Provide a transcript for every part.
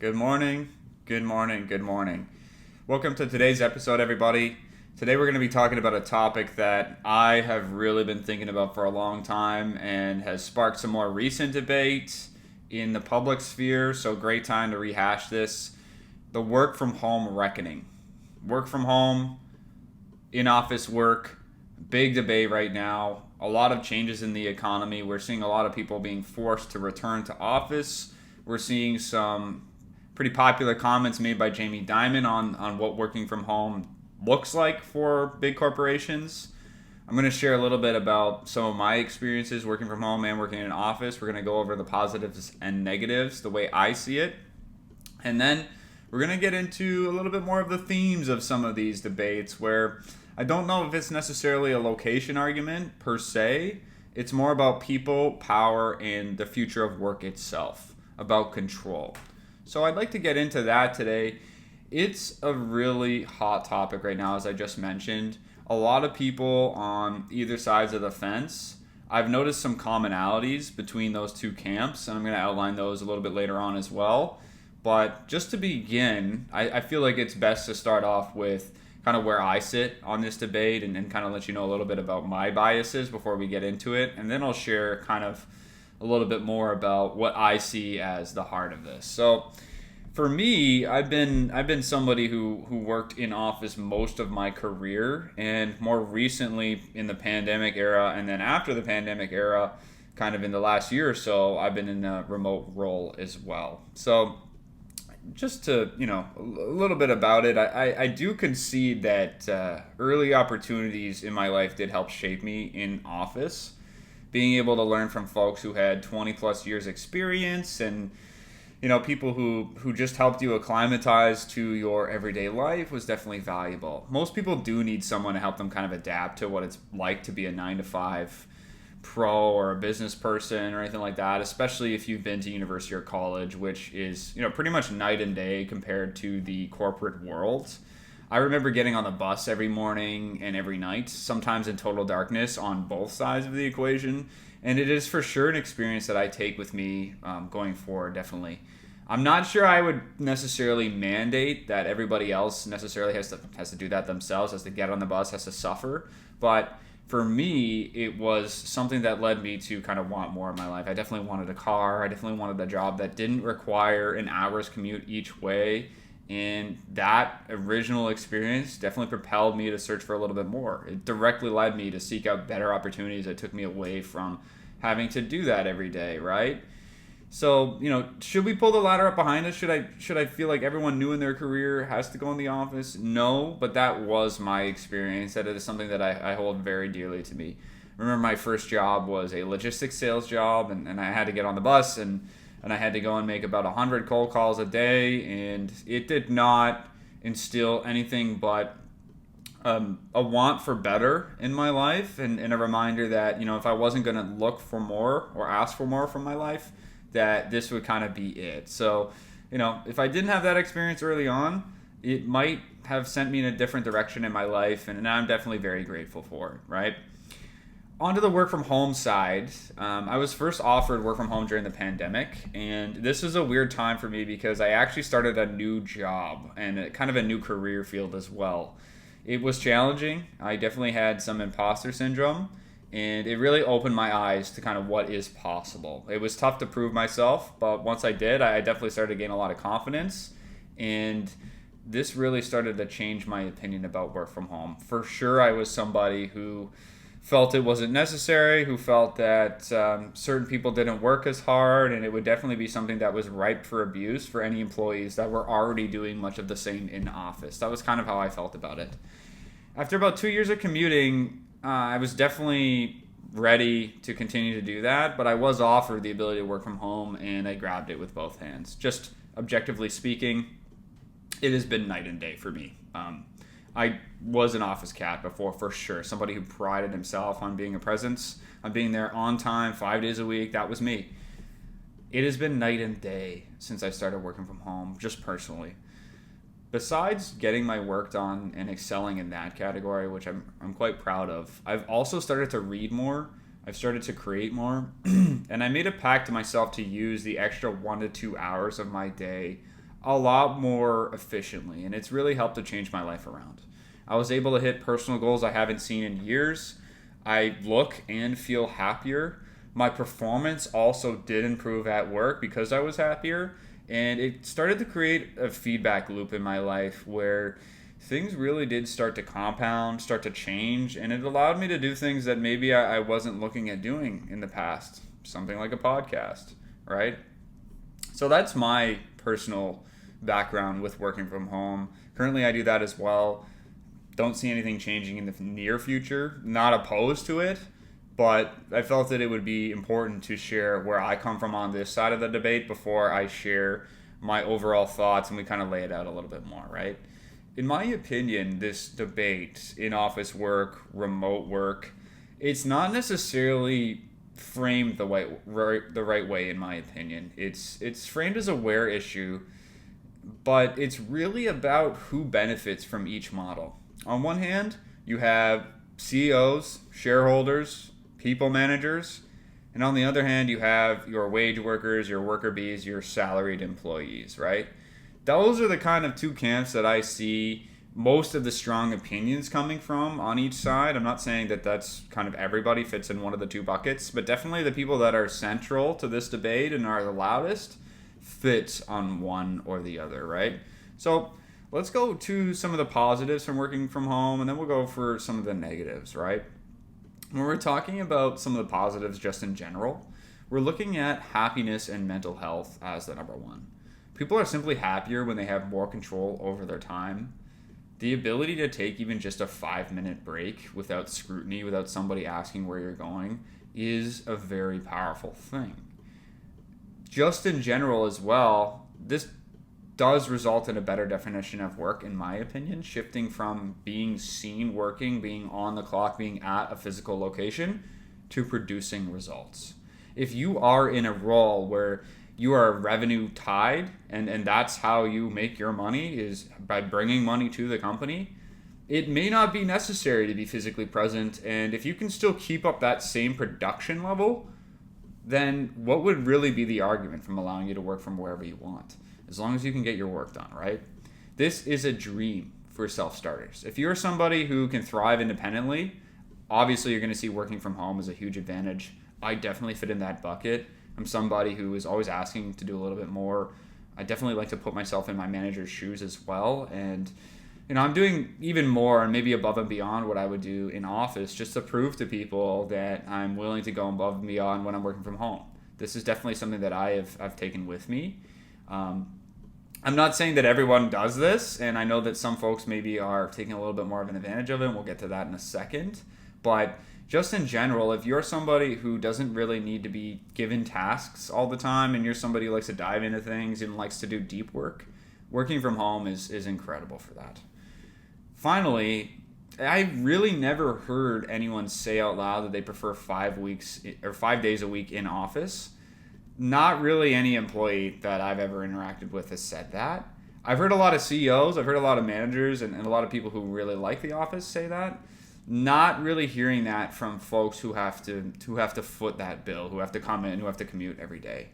Good morning, good morning, good morning. Welcome to today's episode, everybody. Today we're going to be talking about a topic that I have really been thinking about for a long time and has sparked some more recent debate in the public sphere. So, great time to rehash this. The work from home reckoning. Work from home, in office work, big debate right now. A lot of changes in the economy. We're seeing a lot of people being forced to return to office. We're seeing some pretty popular comments made by Jamie Dimon on what working from home looks like for big corporations. I'm going to share a little bit about some of my experiences working from home and working in an office. We're going to go over the positives and negatives, the way I see it. And then we're going to get into a little bit more of the themes of some of these debates where I don't know if it's necessarily a location argument per se. It's more about people, power, and the future of work itself, about control. So I'd like to get into that today. It's a really hot topic right now, as I just mentioned. A lot of people on either sides of the fence. I've noticed some commonalities between those two camps, and I'm going to outline those a little bit later on as well. But just to begin, I feel like it's best to start off with kind of where I sit on this debate and kind of let you know a little bit about my biases before we get into it. And then I'll share kind of a little bit more about what I see as the heart of this. So for me, I've been somebody who worked in office most of my career, and more recently in the pandemic era, and then after the pandemic era, kind of in the last year or so, I've been in a remote role as well. So just to a little bit about it, I do concede that early opportunities in my life did help shape me in office. Being able to learn from folks who had 20 plus years experience, and people who just helped you acclimatize to your everyday life was definitely valuable. Most people do need someone to help them kind of adapt to what it's like to be a 9 to 5 pro or a business person or anything like that, especially if you've been to university or college, which is pretty much night and day compared to the corporate world. I remember getting on the bus every morning and every night, sometimes in total darkness on both sides of the equation, and it is for sure an experience that I take with me going forward, definitely. I'm not sure I would necessarily mandate that everybody else necessarily has to do that themselves, has to get on the bus, has to suffer, but for me, it was something that led me to kind of want more in my life. I definitely wanted a car. I definitely wanted a job that didn't require an hour's commute each way. And that original experience definitely propelled me to search for a little bit more. It directly led me to seek out better opportunities that took me away from having to do that every day, right? So, should we pull the ladder up behind us? Should I feel like everyone new in their career has to go in the office? No, but that was my experience. That is something that I hold very dearly to me. I remember my first job was a logistics sales job, and I had to get on the bus, and I had to go and make about 100 cold calls a day, and it did not instill anything but a want for better in my life, and a reminder that if I wasn't going to look for more or ask for more from my life, that this would kind of be it. So, if I didn't have that experience early on, it might have sent me in a different direction in my life, and I'm definitely very grateful for it, right? Onto the work from home side, I was first offered work from home during the pandemic, and this was a weird time for me because I actually started a new job and kind of a new career field as well. It was challenging. I definitely had some imposter syndrome, and it really opened my eyes to kind of what is possible. It was tough to prove myself, but once I did, I definitely started to gain a lot of confidence, and this really started to change my opinion about work from home. For sure, I was somebody who felt it wasn't necessary, who felt that certain people didn't work as hard, and it would definitely be something that was ripe for abuse for any employees that were already doing much of the same in office. That was kind of how I felt about it. After about 2 years of commuting, I was definitely ready to continue to do that, but I was offered the ability to work from home, and I grabbed it with both hands. Just objectively speaking, it has been night and day for me. I was an office cat before, for sure. Somebody who prided himself on being a presence, on being there on time, 5 days a week. That was me. It has been night and day since I started working from home, just personally. Besides getting my work done and excelling in that category, which I'm quite proud of, I've also started to read more. I've started to create more. And I made a pact to myself to use the extra 1 to 2 hours of my day a lot more efficiently, and it's really helped to change my life around. I was able to hit personal goals I haven't seen in years. I look and feel happier. My performance also did improve at work because I was happier, and it started to create a feedback loop in my life where things really did start to compound, start to change, and it allowed me to do things that maybe I wasn't looking at doing in the past. Something like a podcast, right? So that's my personal background with working from home. Currently, I do that as well. Don't see anything changing in the near future. Not opposed to it, but I felt that it would be important to share where I come from on this side of the debate before I share my overall thoughts and we kind of lay it out a little bit more, right? In my opinion, this debate, in office work, remote work, it's not necessarily framed the right way, in my opinion. It's framed as a where issue, but it's really about who benefits from each model. On one hand, you have CEOs, shareholders, people managers, and on the other hand, you have your wage workers, your worker bees, your salaried employees, right? Those are the kind of two camps that I see most of the strong opinions coming from on each side. I'm not saying that that's kind of everybody fits in one of the two buckets, but definitely the people that are central to this debate and are the loudest fit on one or the other, right? So let's go to some of the positives from working from home, and then we'll go for some of the negatives, right? When we're talking about some of the positives just in general, we're looking at happiness and mental health as the number one. People are simply happier when they have more control over their time. The ability to take even just a 5-minute break without scrutiny, without somebody asking where you're going, is a very powerful thing. Just in general as well, this does result in a better definition of work, in my opinion, shifting from being seen working, being on the clock, being at a physical location, to producing results. If you are in a role where you are revenue tied and that's how you make your money is by bringing money to the company, it may not be necessary to be physically present. And if you can still keep up that same production level, then what would really be the argument from allowing you to work from wherever you want? As long as you can get your work done, right? This is a dream for self-starters. If you're somebody who can thrive independently, obviously you're going to see working from home as a huge advantage. I definitely fit in that bucket. I'm somebody who is always asking to do a little bit more. I definitely like to put myself in my manager's shoes as well. And, I'm doing even more and maybe above and beyond what I would do in office just to prove to people that I'm willing to go above and beyond when I'm working from home. This is definitely something that I've taken with me. I'm not saying that everyone does this, and I know that some folks maybe are taking a little bit more of an advantage of it, and we'll get to that in a second. But just in general, if you're somebody who doesn't really need to be given tasks all the time, and you're somebody who likes to dive into things and likes to do deep work, working from home is incredible for that. Finally, I really never heard anyone say out loud that they prefer 5 days a week in office. Not really any employee that I've ever interacted with has said that. I've heard a lot of CEOs, I've heard a lot of managers, and a lot of people who really like the office say that. Not really hearing that from folks who have to foot that bill, who have to come in, who have to commute every day.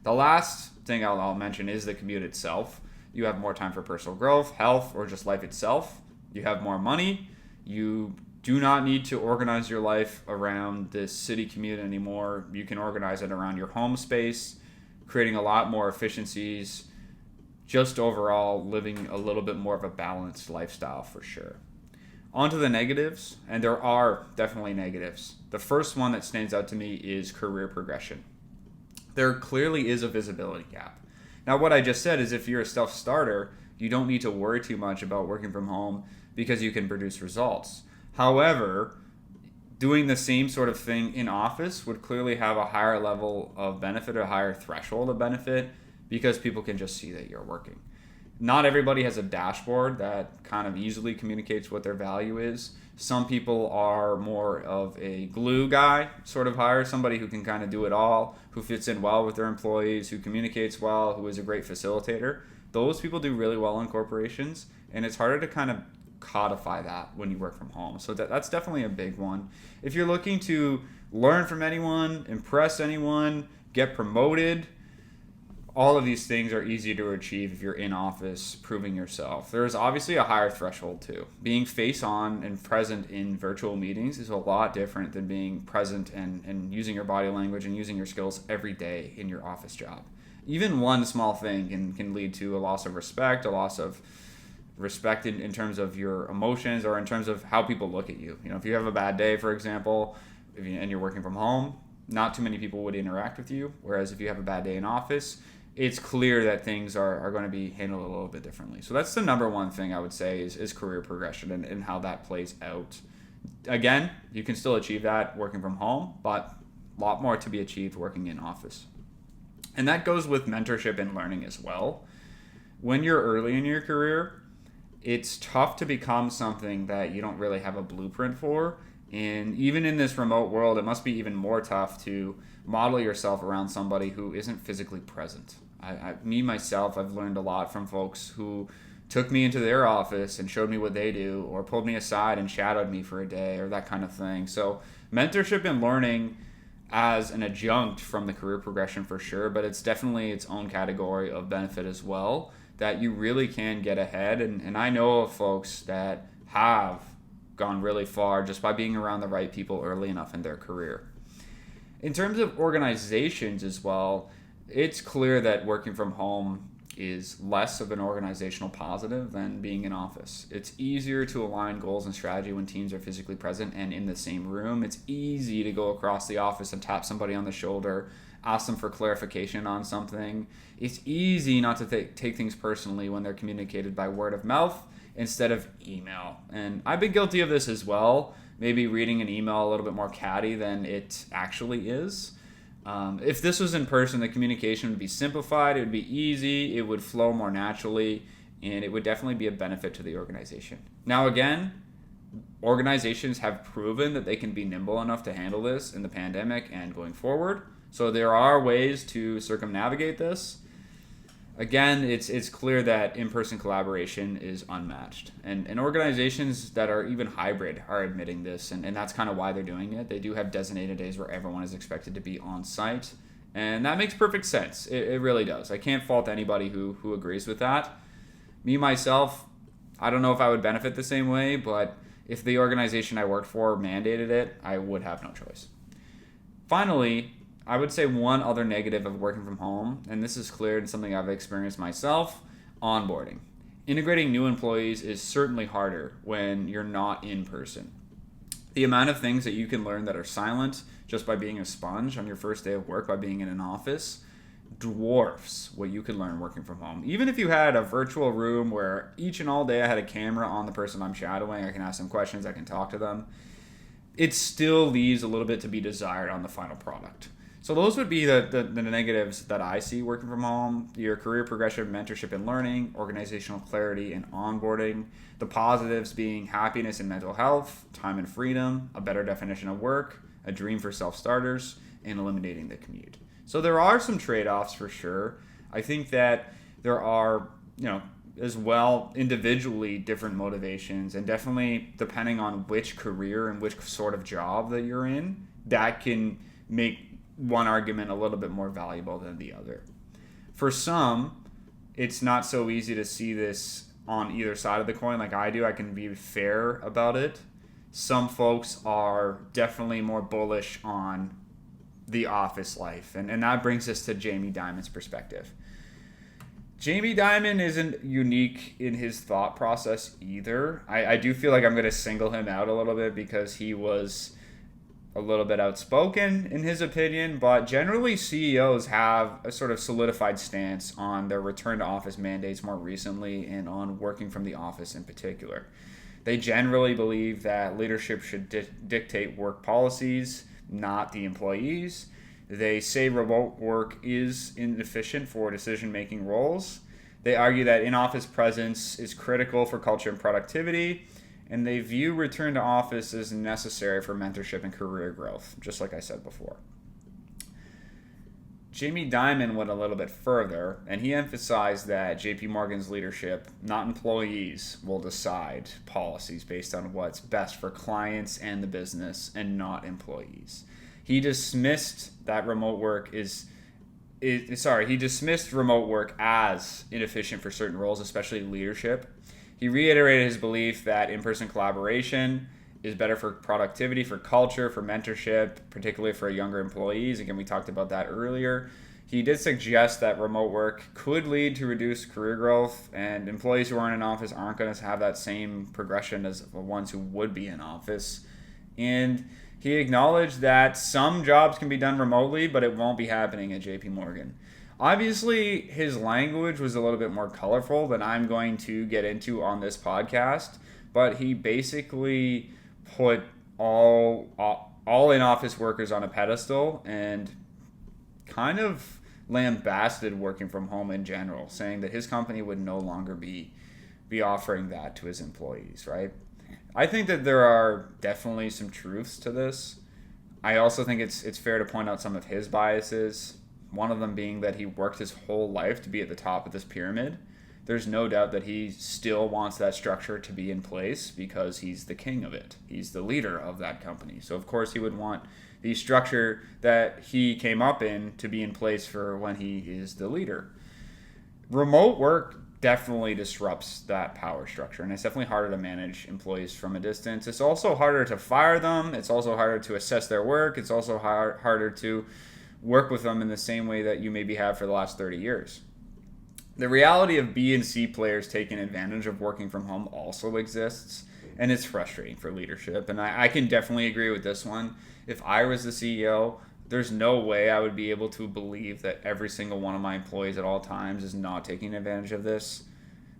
The last thing I'll mention is the commute itself. You have more time for personal growth, health, or just life itself. You have more money. You do not need to organize your life around this city commute anymore. You can organize it around your home space, creating a lot more efficiencies, just overall living a little bit more of a balanced lifestyle for sure. On to the negatives, and there are definitely negatives. The first one that stands out to me is career progression. There clearly is a visibility gap. Now, what I just said is if you're a self-starter, you don't need to worry too much about working from home because you can produce results. However, doing the same sort of thing in office would clearly have a higher level of benefit, a higher threshold of benefit, because people can just see that you're working. Not everybody has a dashboard that kind of easily communicates what their value is. Some people are more of a glue guy sort of hire, somebody who can kind of do it all, who fits in well with their employees, who communicates well, who is a great facilitator. Those people do really well in corporations, and it's harder to kind of codify that when you work from home. So that's definitely a big one. If you're looking to learn from anyone, impress anyone, get promoted, all of these things are easy to achieve if you're in office proving yourself. There's obviously a higher threshold too. Being face on and present in virtual meetings is a lot different than being present and using your body language and using your skills every day in your office job. Even one small thing can lead to a loss of respect, a loss of respect in terms of your emotions or in terms of how people look at you. If you have a bad day, for example, and you're working from home, not too many people would interact with you. Whereas if you have a bad day in office, it's clear that things are going to be handled a little bit differently. So that's the number one thing I would say is career progression and how that plays out. Again, you can still achieve that working from home, but a lot more to be achieved working in office. And that goes with mentorship and learning as well. When you're early in your career, it's tough to become something that you don't really have a blueprint for. And even in this remote world, it must be even more tough to model yourself around somebody who isn't physically present. Myself, I've learned a lot from folks who took me into their office and showed me what they do, or pulled me aside and shadowed me for a day, or that kind of thing. So mentorship and learning as an adjunct from the career progression for sure, but it's definitely its own category of benefit as well, that you really can get ahead. And I know of folks that have gone really far just by being around the right people early enough in their career. In terms of organizations as well, it's clear that working from home is less of an organizational positive than being in office. It's easier to align goals and strategy when teams are physically present and in the same room. It's easy to go across the office and tap somebody on the shoulder, ask them for clarification on something. It's easy not to take things personally when they're communicated by word of mouth instead of email. And I've been guilty of this as well, maybe reading an email a little bit more catty than it actually is. If this was in person, the communication would be simplified, it would be easy, it would flow more naturally, and it would definitely be a benefit to the organization. Now again, organizations have proven that they can be nimble enough to handle this in the pandemic and going forward. So there are ways to circumnavigate this. Again, it's clear that in-person collaboration is unmatched. And organizations that are even hybrid are admitting this, and that's kind of why they're doing it. They do have designated days where everyone is expected to be on site, and that makes perfect sense. It really does. I can't fault anybody who agrees with that. Me, myself, I don't know if I would benefit the same way, but if the organization I worked for mandated it, I would have no choice. Finally, I would say one other negative of working from home, and this is clear and something I've experienced myself, onboarding. Integrating new employees is certainly harder when you're not in person. The amount of things that you can learn that are silent just by being a sponge on your first day of work, by being in an office, dwarfs what you can learn working from home. Even if you had a virtual room where each and all day I had a camera on the person I'm shadowing, I can ask them questions, I can talk to them, it still leaves a little bit to be desired on the final product. So those would be the negatives that I see working from home: your career progression, mentorship and learning, organizational clarity and onboarding. The positives being happiness and mental health, time and freedom, a better definition of work, a dream for self-starters, and eliminating the commute. So there are some trade-offs for sure. I think that there are, as well, individually different motivations, and definitely depending on which career and which sort of job that you're in, that can make one argument a little bit more valuable than the other. For some, it's not so easy to see this on either side of the coin like I do. I can be fair about it. Some folks are definitely more bullish on the office life, and that brings us to Jamie Dimon's perspective. Jamie Dimon isn't unique in his thought process either. I do feel like I'm going to single him out a little bit because he was a little bit outspoken in his opinion, but generally CEOs have a sort of solidified stance on their return to office mandates more recently and on working from the office in particular. They generally believe that leadership should dictate work policies, not the employees. They say remote work is inefficient for decision-making roles. They argue that in-office presence is critical for culture and productivity, and they view return to office as necessary for mentorship and career growth, just like I said before. Jamie Dimon went a little bit further, and he emphasized that JP Morgan's leadership, not employees, will decide policies based on what's best for clients and the business, and not employees. He dismissed that remote work is he dismissed remote work as inefficient for certain roles, especially leadership. He reiterated his belief that in-person collaboration is better for productivity, for culture, for mentorship, particularly for younger employees. Again, we talked about that earlier. He did suggest that remote work could lead to reduced career growth, and employees who aren't in office aren't going to have that same progression as the ones who would be in office. And he acknowledged that some jobs can be done remotely, but it won't be happening at JP Morgan. Obviously, his language was a little bit more colorful than I'm going to get into on this podcast, but he basically put all in-office workers on a pedestal and kind of lambasted working from home in general, saying that his company would no longer be offering that to his employees, right? I think that there are definitely some truths to this. I also think it's fair to point out some of his biases, one of them being that he worked his whole life to be at the top of this pyramid. There's no doubt that he still wants that structure to be in place because he's the king of it. He's the leader of that company. So, of course, he would want the structure that he came up in to be in place for when he is the leader. Remote work definitely disrupts that power structure, and it's definitely harder to manage employees from a distance. It's also harder to fire them. It's also harder to assess their work. It's also harder to work with them in the same way that you maybe have for the last 30 years. The reality of B and C players taking advantage of working from home also exists, and it's frustrating for leadership. And I can definitely agree with this one. If I was the CEO, there's no way I would be able to believe that every single one of my employees at all times is not taking advantage of this.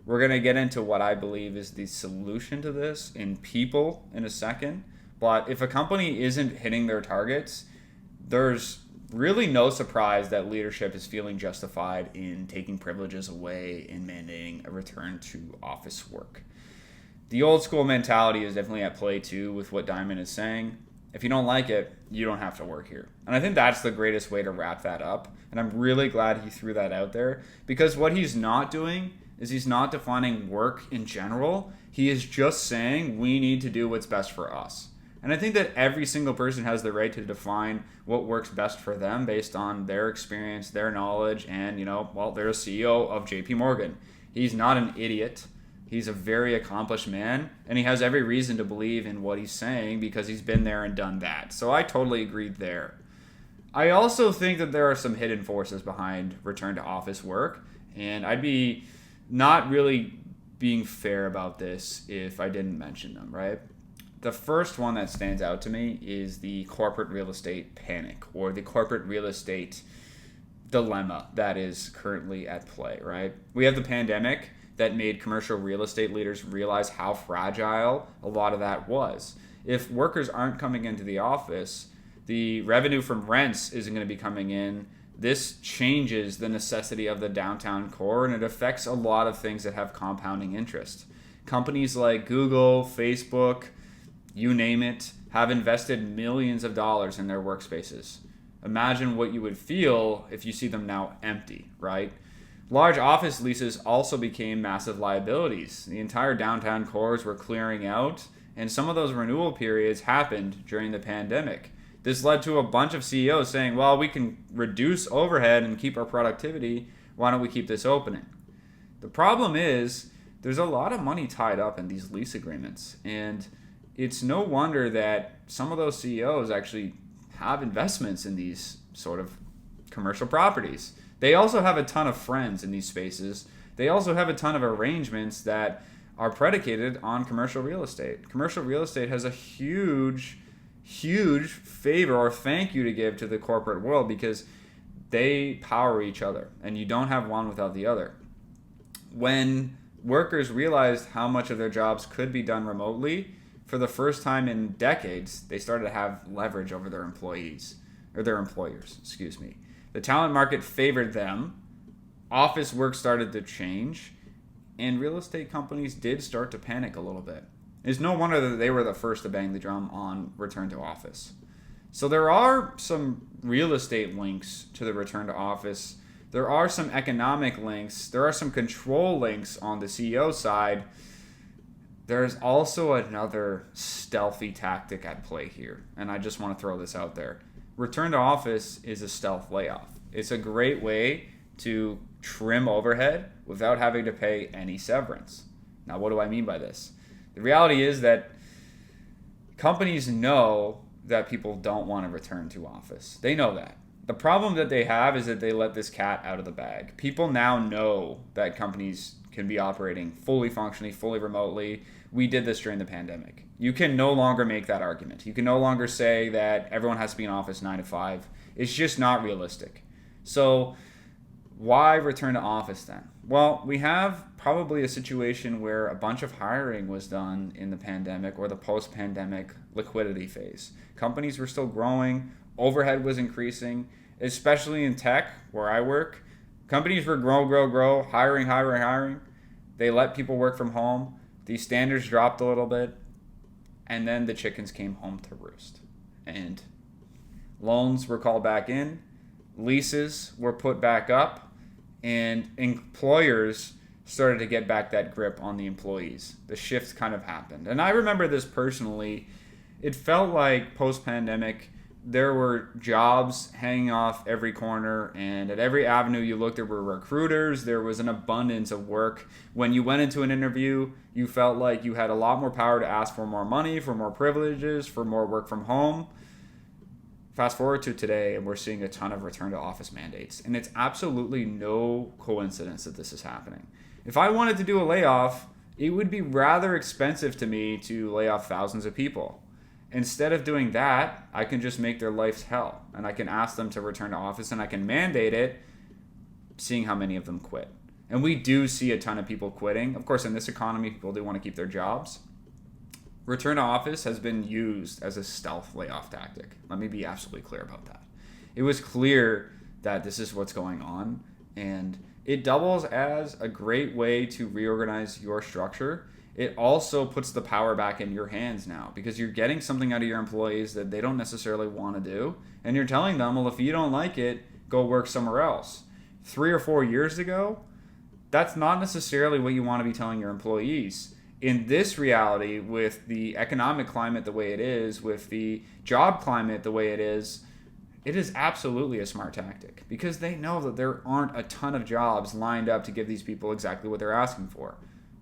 We're going to get into what I believe is the solution to this in people in a second. But if a company isn't hitting their targets, there's really no surprise that leadership is feeling justified in taking privileges away and mandating a return to office work. The old school mentality is definitely at play too with what Dimon is saying. If you don't like it, you don't have to work here. And I think that's the greatest way to wrap that up. And I'm really glad he threw that out there, because what he's not doing is he's not defining work in general. He is just saying we need to do what's best for us. And I think that every single person has the right to define what works best for them based on their experience, their knowledge, and, they're a CEO of JP Morgan. He's not an idiot. He's a very accomplished man, and he has every reason to believe in what he's saying because he's been there and done that. So I totally agreed there. I also think that there are some hidden forces behind return to office work, and I'd be not really being fair about this if I didn't mention them, right? The first one that stands out to me is the corporate real estate panic, or the corporate real estate dilemma that is currently at play, right? We have the pandemic that made commercial real estate leaders realize how fragile a lot of that was. If workers aren't coming into the office, the revenue from rents isn't going to be coming in. This changes the necessity of the downtown core, and it affects a lot of things that have compounding interest. Companies like Google, Facebook, you name it, have invested millions of dollars in their workspaces. Imagine what you would feel if you see them now empty, right? Large office leases also became massive liabilities. The entire downtown cores were clearing out, and some of those renewal periods happened during the pandemic. This led to a bunch of CEOs saying, well, we can reduce overhead and keep our productivity. Why don't we keep this opening? The problem is there's a lot of money tied up in these lease agreements, and it's no wonder that some of those CEOs actually have investments in these sort of commercial properties. They also have a ton of friends in these spaces. They also have a ton of arrangements that are predicated on commercial real estate. Commercial real estate has a huge favor or thank you to give to the corporate world because they power each other, and you don't have one without the other. When workers realized how much of their jobs could be done remotely, for the first time in decades, they started to have leverage over their employees, or their employers, excuse me. The talent market favored them, office work started to change, and real estate companies did start to panic a little bit. It's no wonder that they were the first to bang the drum on return to office. So there are some real estate links to the return to office. There are some economic links. There are some control links on the CEO side. There's also another stealthy tactic at play here, and I just want to throw this out there. Return to office is a stealth layoff. It's a great way to trim overhead without having to pay any severance. Now, what do I mean by this? The reality is that companies know that people don't want to return to office. They know that. The problem that they have is that they let this cat out of the bag. People now know that companies can be operating fully functionally, fully remotely. We did this during the pandemic. You can no longer make that argument. You can no longer say that everyone has to be in office 9 to 5. It's just not realistic. So why return to office then? Well, we have probably a situation where a bunch of hiring was done in the pandemic or the post-pandemic liquidity phase. Companies were still growing, overhead was increasing, especially in tech where I work. Companies were grow, hiring. They let people work from home. These standards dropped a little bit, and then the chickens came home to roost. And loans were called back in, leases were put back up, and employers started to get back that grip on the employees. The shift kind of happened. And I remember this personally. It felt like post-pandemic, there were jobs hanging off every corner, and at every avenue you looked, there were recruiters. There was an abundance of work. When you went into an interview, you felt like you had a lot more power to ask for more money, for more privileges, for more work from home. Fast forward to today, and we're seeing a ton of return to office mandates, and it's absolutely no coincidence that this is happening. If I wanted to do a layoff, it would be rather expensive to me to lay off thousands of people. Instead of doing that, I can just make their lives hell, and I can ask them to return to office, and I can mandate it, seeing how many of them quit. And we do see a ton of people quitting. Of course, in this economy, people do want to keep their jobs. Return to office has been used as a stealth layoff tactic. Let me be absolutely clear about that. It was clear that this is what's going on, and it doubles as a great way to reorganize your structure. It also puts the power back in your hands now because you're getting something out of your employees that they don't necessarily want to do. And you're telling them, well, if you don't like it, go work somewhere else. 3 or 4 years ago, that's not necessarily what you want to be telling your employees. In this reality, with the economic climate the way it is, with the job climate the way it is absolutely a smart tactic because they know that there aren't a ton of jobs lined up to give these people exactly what they're asking for.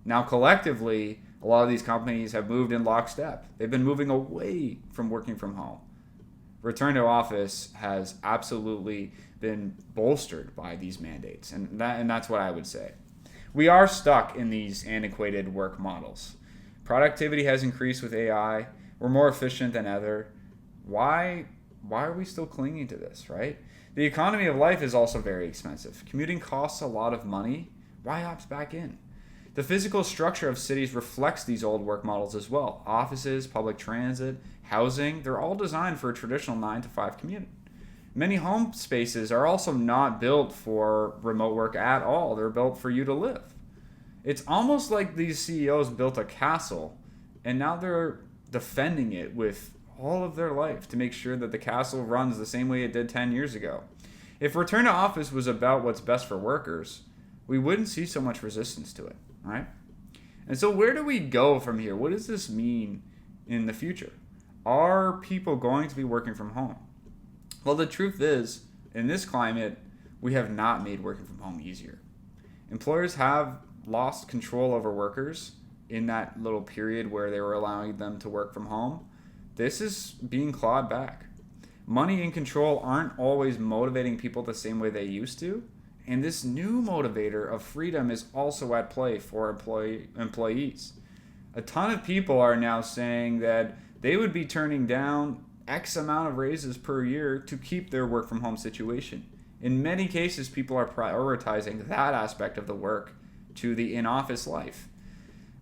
Now, collectively, a lot of these companies have moved in lockstep. They've been moving away from working from home. Return to office has absolutely been bolstered by these mandates, and that's what I would say. We are stuck in these antiquated work models. Productivity has increased with AI. We're more efficient than ever. Why are we still clinging to this, right? The economy of life is also very expensive. Commuting costs a lot of money. Why opt back in? The physical structure of cities reflects these old work models as well. Offices, public transit, housing, they're all designed for a traditional 9 to 5 commute. Many home spaces are also not built for remote work at all. They're built for you to live. It's almost like these CEOs built a castle and now they're defending it with all of their life to make sure that the castle runs the same way it did 10 years ago. If return to office was about what's best for workers, we wouldn't see so much resistance to it, right? And so where do we go from here? What does this mean in the future? Are people going to be working from home? Well, the truth is, in this climate, we have not made working from home easier. Employers have lost control over workers in that little period where they were allowing them to work from home. This is being clawed back. Money and control aren't always motivating people the same way they used to. And this new motivator of freedom is also at play for employees. A ton of people are now saying that they would be turning down X amount of raises per year to keep their work from home situation. In many cases, people are prioritizing that aspect of the work to the in-office life.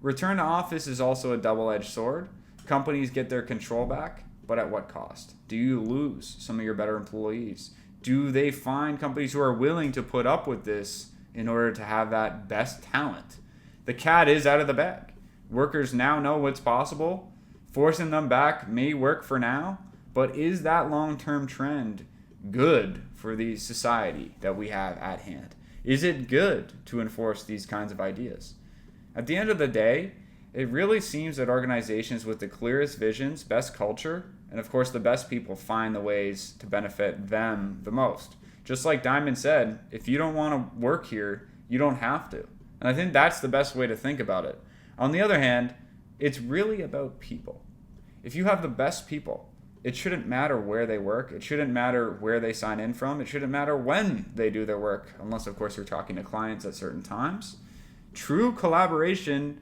Return to office is also a double-edged sword. Companies get their control back, but at what cost? Do you lose some of your better employees? Do they find companies who are willing to put up with this in order to have that best talent? The cat is out of the bag. Workers now know what's possible. Forcing them back may work for now, but is that long-term trend good for the society that we have at hand? Is it good to enforce these kinds of ideas? At the end of the day, it really seems that organizations with the clearest visions, best culture, and of course the best people find the ways to benefit them the most. Just like Diamond said, if you don't want to work here, you don't have to. And I think that's the best way to think about it. On the other hand, it's really about people. If you have the best people, it shouldn't matter where they work. It shouldn't matter where they sign in from. It shouldn't matter when they do their work, unless, of course, you're talking to clients at certain times. True collaboration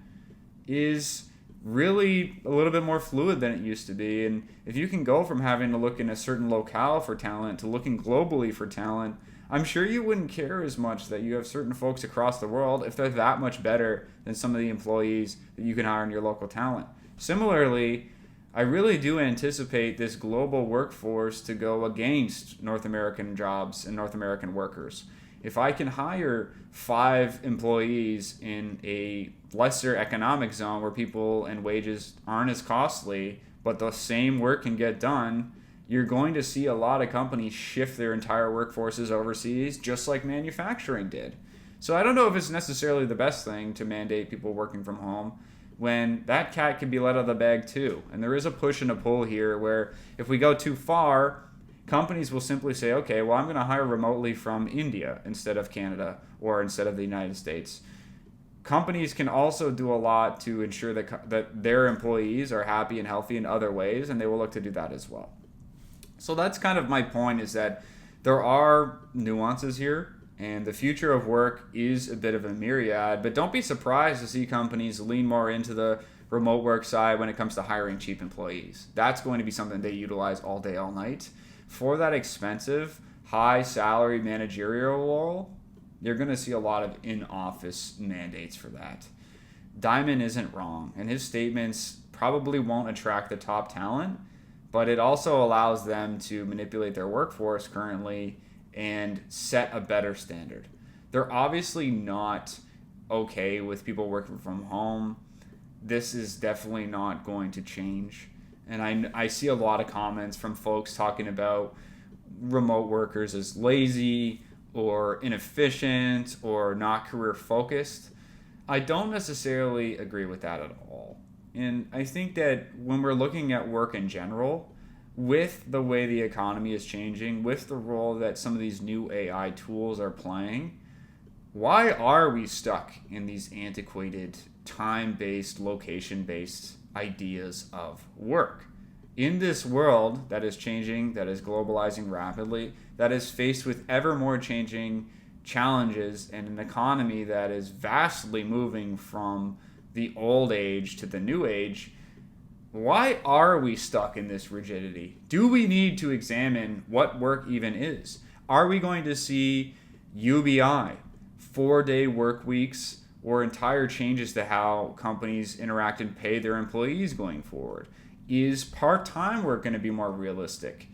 is really a little bit more fluid than it used to be. And if you can go from having to look in a certain locale for talent to looking globally for talent, I'm sure you wouldn't care as much that you have certain folks across the world if they're that much better than some of the employees that you can hire in your local talent. Similarly, I really do anticipate this global workforce to go against North American jobs and North American workers. If I can hire 5 employees in a lesser economic zone where people and wages aren't as costly, but the same work can get done, you're going to see a lot of companies shift their entire workforces overseas, just like manufacturing did. So I don't know if it's necessarily the best thing to mandate people working from home when that cat can be let out of the bag too. And there is a push and a pull here where if we go too far, companies will simply say, okay, well, I'm going to hire remotely from India instead of Canada or instead of the United States. Companies can also do a lot to ensure that their employees are happy and healthy in other ways, and they will look to do that as well. So that's kind of my point, is that there are nuances here, and the future of work is a bit of a myriad, but don't be surprised to see companies lean more into the remote work side when it comes to hiring cheap employees. That's going to be something they utilize all day, all night. For that expensive, high salary managerial role, you're going to see a lot of in-office mandates for that. Diamond isn't wrong, and his statements probably won't attract the top talent, but it also allows them to manipulate their workforce currently and set a better standard. They're obviously not okay with people working from home. This is definitely not going to change. And I see a lot of comments from folks talking about remote workers as lazy or inefficient or not career focused. I don't necessarily agree with that at all. And I think that when we're looking at work in general, with the way the economy is changing, with the role that some of these new AI tools are playing, why are we stuck in these antiquated, time-based, location-based ideas of work? In this world that is changing, that is globalizing rapidly, that is faced with ever more changing challenges, and an economy that is vastly moving from the old age to the new age, why are we stuck in this rigidity? Do we need to examine what work even is? Are we going to see UBI, 4-day work weeks, or entire changes to how companies interact and pay their employees going forward? Is part-time work going to be more realistic?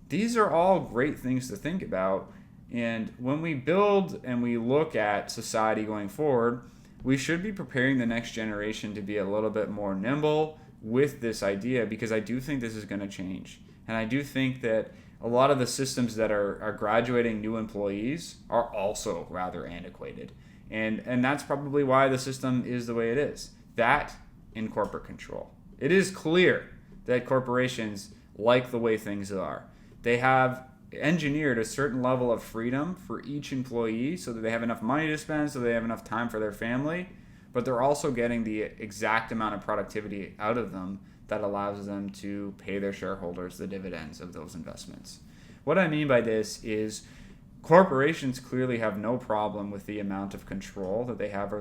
These are all great things to think about. And when we build and we look at society going forward, we should be preparing the next generation to be a little bit more nimble with this idea, because I do think this is going to change. And I do think that a lot of the systems that are graduating new employees are also rather antiquated. And that's probably why the system is the way it is. That in corporate control. It is clear that corporations like the way things are. They have engineered a certain level of freedom for each employee so that they have enough money to spend, so they have enough time for their family, but they're also getting the exact amount of productivity out of them that allows them to pay their shareholders the dividends of those investments. What I mean by this is corporations clearly have no problem with the amount of control that they have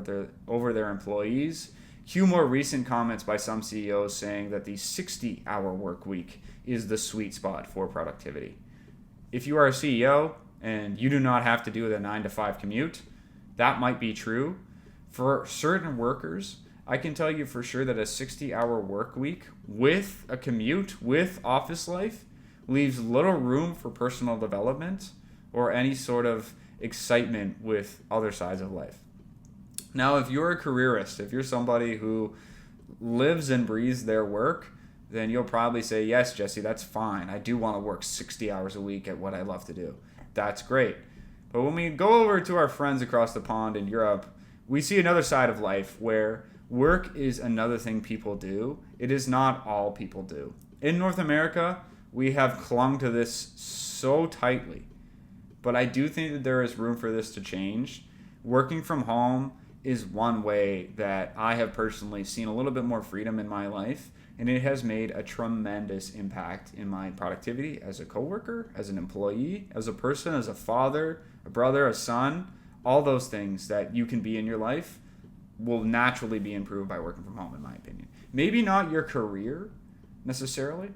over their employees. Cue more recent comments by some CEOs saying that the 60-hour work week is the sweet spot for productivity. If you are a CEO and you do not have to do the 9-to-5 commute, that might be true. For certain workers, I can tell you for sure that a 60-hour work week with a commute, with office life, leaves little room for personal development or any sort of excitement with other sides of life. Now, if you're a careerist, if you're somebody who lives and breathes their work, then you'll probably say, yes, Jesse, that's fine. I do want to work 60 hours a week at what I love to do. That's great. But when we go over to our friends across the pond in Europe, we see another side of life where work is another thing people do. It is not all people do. In North America, we have clung to this so tightly but I do think that there is room for this to change. Working from home is one way that I have personally seen a little bit more freedom in my life, and it has made a tremendous impact in my productivity as a coworker, as an employee, as a person, as a father, a brother, a son. All those things that you can be in your life will naturally be improved by working from home, in my opinion. Maybe not your career necessarily,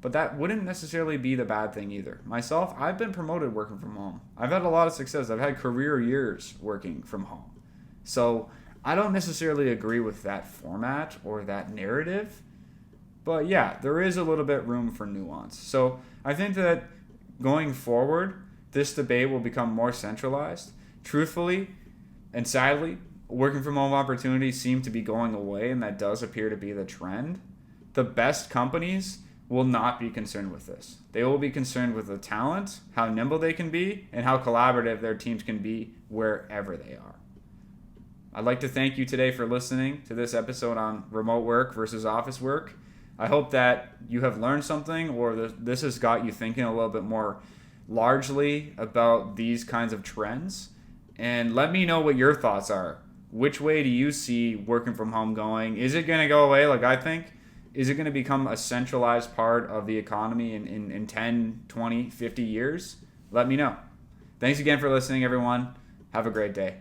but that wouldn't necessarily be the bad thing either. Myself, I've been promoted working from home. I've had a lot of success. I've had career years working from home. So I don't necessarily agree with that format or that narrative. But yeah, there is a little bit room for nuance. So I think that going forward, this debate will become more centralized. Truthfully and sadly, working from home opportunities seem to be going away, and that does appear to be the trend. The best companies will not be concerned with this. They will be concerned with the talent, how nimble they can be, and how collaborative their teams can be wherever they are. I'd like to thank you today for listening to this episode on remote work versus office work. I hope that you have learned something, or this has got you thinking a little bit more largely about these kinds of trends. And let me know what your thoughts are. Which way do you see working from home going? Is it going to go away like I think? Is it going to become a centralized part of the economy in 10, 20, 50 years? Let me know. Thanks again for listening, everyone. Have a great day.